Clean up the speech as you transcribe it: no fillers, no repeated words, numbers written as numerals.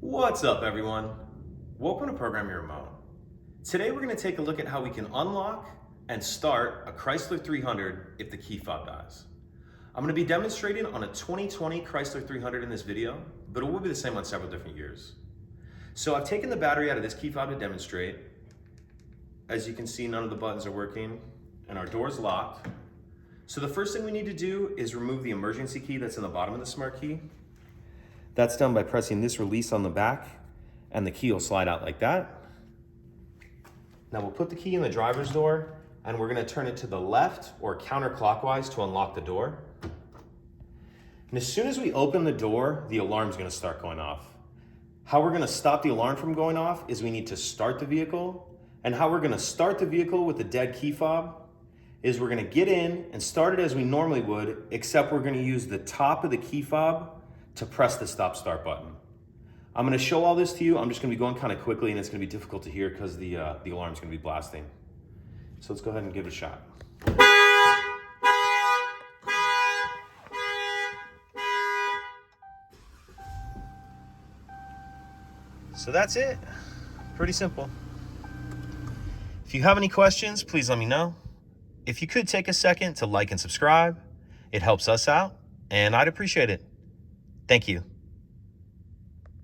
What's up, everyone? Welcome to Program Your Remote. Today we're going to take a look at how we can unlock and start a Chrysler 300 if the key fob dies. I'm going to be demonstrating on a 2020 Chrysler 300 in this video, but it will be the same on several different years. So I've taken the battery out of this key fob to demonstrate. As you can see, none of the buttons are working and our door's locked. So the first thing we need to do is remove the emergency key that's in the bottom of the smart key. That's done by pressing this release on the back and the key will slide out like that. Now we'll put the key in the driver's door and we're going to turn it to the left or counterclockwise to unlock the door. And as soon as we open the door, the alarm's going to start going off. How we're going to stop the alarm from going off is we need to start the vehicle. And how we're going to start the vehicle with the dead key fob is we're going to get in and start it as we normally would, except we're going to use the top of the key fob to press the stop start button. I'm going to show all this to you. I'm just going to be going kind of quickly and it's going to be difficult to hear because the alarm's going to be blasting. So let's go ahead and give it a shot. So that's it. Pretty simple. If you have any questions, please let me know. If you could take a second to like and subscribe, it helps us out and I'd appreciate it. Thank you.